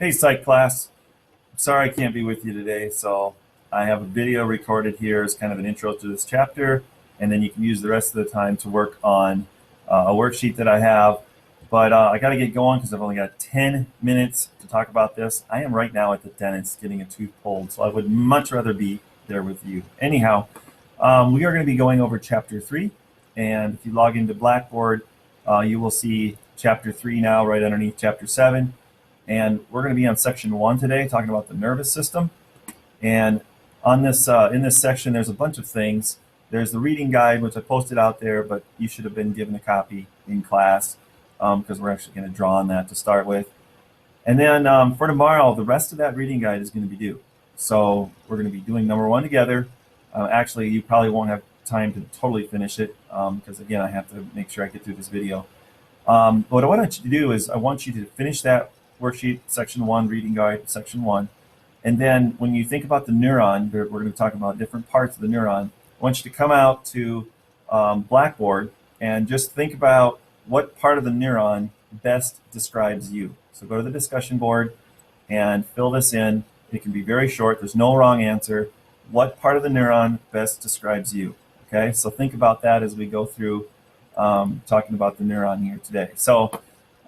Hey, psych class. Sorry I can't be with you today. So I have a video recorded here as kind of an intro to this chapter, and then you can use the rest of the time to work on a worksheet that I have. But I got to get going because I've only got 10 minutes to talk about this. I am right now at the dentist getting a tooth pulled, so I would much rather be there with you. Anyhow, we are going to be going over chapter 3, and if you log into Blackboard, you will see chapter 3 now right underneath chapter 7. And we're going to be on section 1 today, talking about the nervous system. And on this, in this section, there's a bunch of things. There's the reading guide, which I posted out there, but you should have been given a copy in class because we're actually going to draw on that to start with. And then for tomorrow, the rest of that reading guide is going to be due. So we're going to be doing number 1 together. Actually, you probably won't have time to totally finish it because, again, I have to make sure I get through this video. What I want you to do is I want you to finish that worksheet, section 1, reading guide, section 1. And then when you think about the neuron, we're going to talk about different parts of the neuron. I want you to come out to Blackboard and just think about what part of the neuron best describes you. So go to the discussion board and fill this in. It can be very short. There's no wrong answer. What part of the neuron best describes you? Okay, so think about that as we go through talking about the neuron here today. So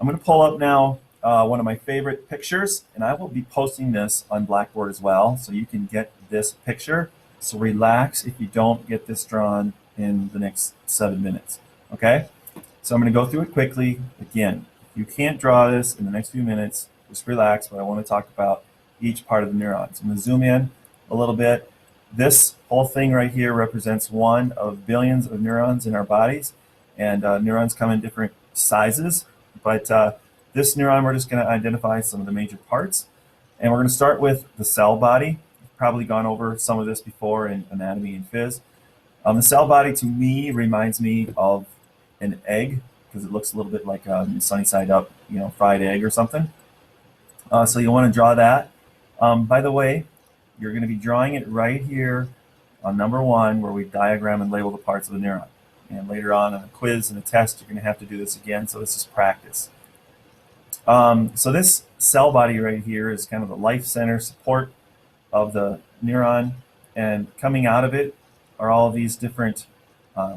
I'm going to pull up now one of my favorite pictures, and I will be posting this on Blackboard as well, so you can get this picture. So relax if you don't get this drawn in the next 7 minutes, okay? So I'm going to go through it quickly. Again, if you can't draw this in the next few minutes, just relax, but I want to talk about each part of the neuron. So I'm going to zoom in a little bit. This whole thing right here represents one of billions of neurons in our bodies, and neurons come in different sizes, but this neuron, we're just going to identify some of the major parts. And we're going to start with the cell body. We've probably gone over some of this before in anatomy and phys. The cell body, to me, reminds me of an egg because it looks a little bit like a sunny side up, fried egg or something. So you'll want to draw that. By the way, you're going to be drawing it right here on number 1 where we diagram and label the parts of the neuron. And later on in a quiz and a test, you're going to have to do this again. So this is practice. So this cell body right here is kind of the life center support of the neuron, and coming out of it are all of these different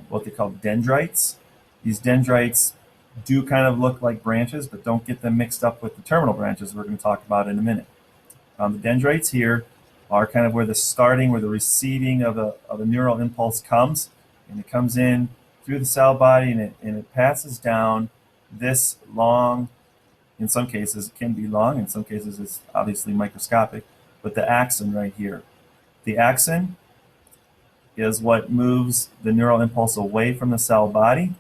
what they call dendrites. These dendrites do kind of look like branches, but don't get them mixed up with the terminal branches we're going to talk about in a minute. The dendrites here are kind of where the receiving of a neural impulse comes, and it comes in through the cell body, and it passes down this long. In some cases, it can be long. In some cases, it's obviously microscopic. But the axon right here. The axon is what moves the neural impulse away from the cell body.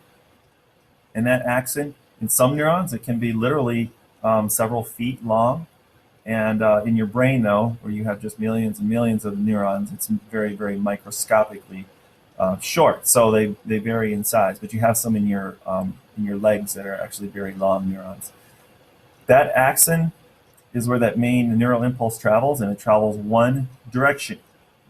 And that axon, in some neurons, it can be literally several feet long. And in your brain, though, where you have just millions and millions of neurons, it's very, very microscopically short. So they vary in size. But you have some in your legs that are actually very long neurons. That axon is where that main neural impulse travels, and it travels one direction.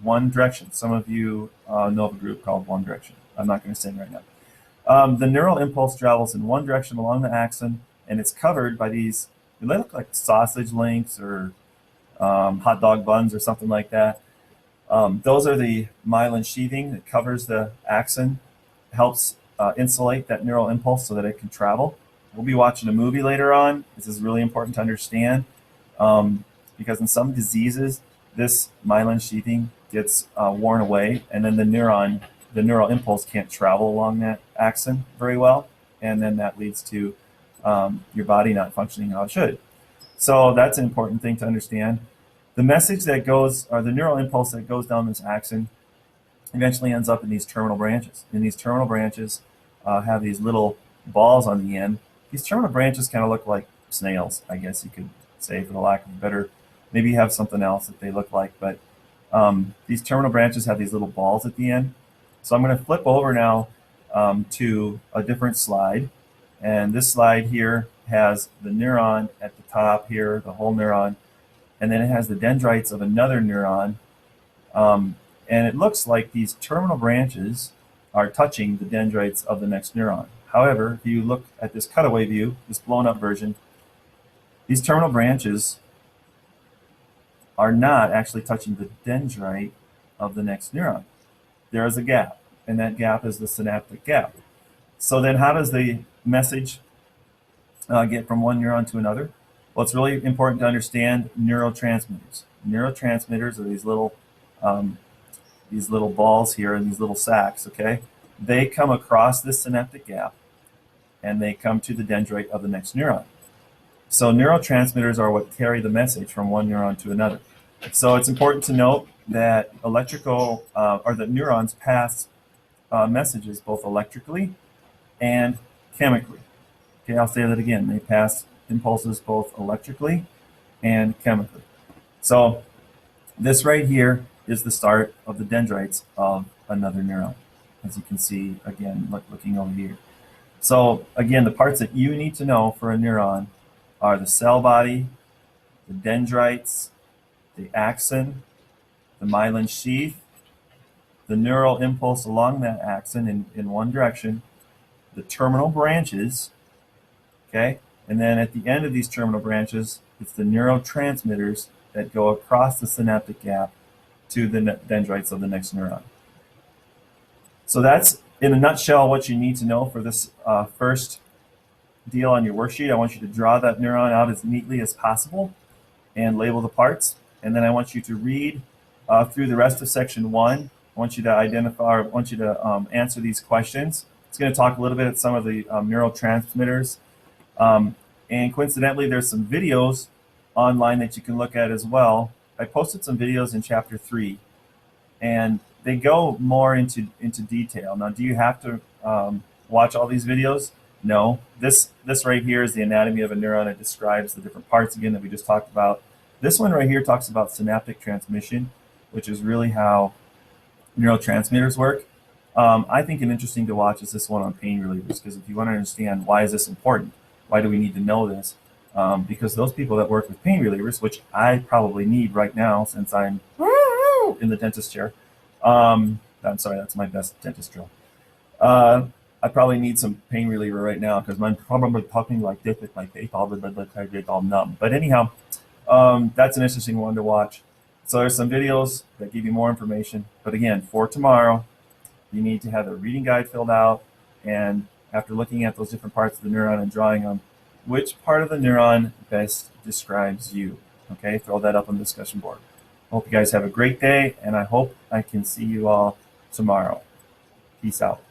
One direction. Some of you know of a group called One Direction. I'm not going to sing right now. The neural impulse travels in one direction along the axon, and it's covered by these, they look like sausage links or hot dog buns or something like that. Those are the myelin sheathing that covers the axon, helps insulate that neural impulse so that it can travel. We'll be watching a movie later on. This is really important to understand because in some diseases, this myelin sheathing gets worn away, and then the neural impulse can't travel along that axon very well, and then that leads to your body not functioning how it should. So that's an important thing to understand. The message that goes, or the neural impulse that goes down this axon eventually ends up in these terminal branches. And these terminal branches have these little balls on the end. These terminal branches kind of look like snails, I guess you could say, for the lack of a better. Maybe you have something else that they look like, but these terminal branches have these little balls at the end. So I'm going to flip over now to a different slide. And this slide here has the neuron at the top here, the whole neuron, and then it has the dendrites of another neuron. And it looks like these terminal branches are touching the dendrites of the next neuron. However, if you look at this cutaway view, this blown up version, these terminal branches are not actually touching the dendrite of the next neuron. There is a gap, and that gap is the synaptic gap. So then how does the message get from one neuron to another? Well, it's really important to understand neurotransmitters. Neurotransmitters are these little balls here and these little sacs, okay? They come across this synaptic gap, and they come to the dendrite of the next neuron. So neurotransmitters are what carry the message from one neuron to another. So it's important to note that that neurons pass messages both electrically and chemically. Okay, I'll say that again. They pass impulses both electrically and chemically. So this right here is the start of the dendrites of another neuron, as you can see, again, looking over here. So again, the parts that you need to know for a neuron are the cell body, the dendrites, the axon, the myelin sheath, the neural impulse along that axon in one direction, the terminal branches, okay? And then at the end of these terminal branches, it's the neurotransmitters that go across the synaptic gap to the dendrites of the next neuron. So that's, in a nutshell, what you need to know for this first deal on your worksheet. I want you to draw that neuron out as neatly as possible and label the parts. And then I want you to read through the rest of section 1. I want you to identify, I want you to answer these questions. It's going to talk a little bit at some of the neurotransmitters. And coincidentally, there's some videos online that you can look at as well. I posted some videos in chapter 3, and they go more into detail. Now, do you have to watch all these videos? No. This right here is the anatomy of a neuron. It describes the different parts again that we just talked about. This one right here talks about synaptic transmission, which is really how neurotransmitters work. I think an interesting to watch is this one on pain relievers, because if you want to understand why is this important, why do we need to know this? Because those people that work with pain relievers, which I probably need right now since I'm in the dentist chair. I'm sorry, that's my best dentist drill. I probably need some pain reliever right now because I'm probably talking like this with my face all numb. But anyhow, that's an interesting one to watch. So there's some videos that give you more information. But again, for tomorrow, you need to have a reading guide filled out, and after looking at those different parts of the neuron and drawing them, which part of the neuron best describes you? Okay, throw that up on the discussion board. Hope you guys have a great day, and I hope I can see you all tomorrow. Peace out.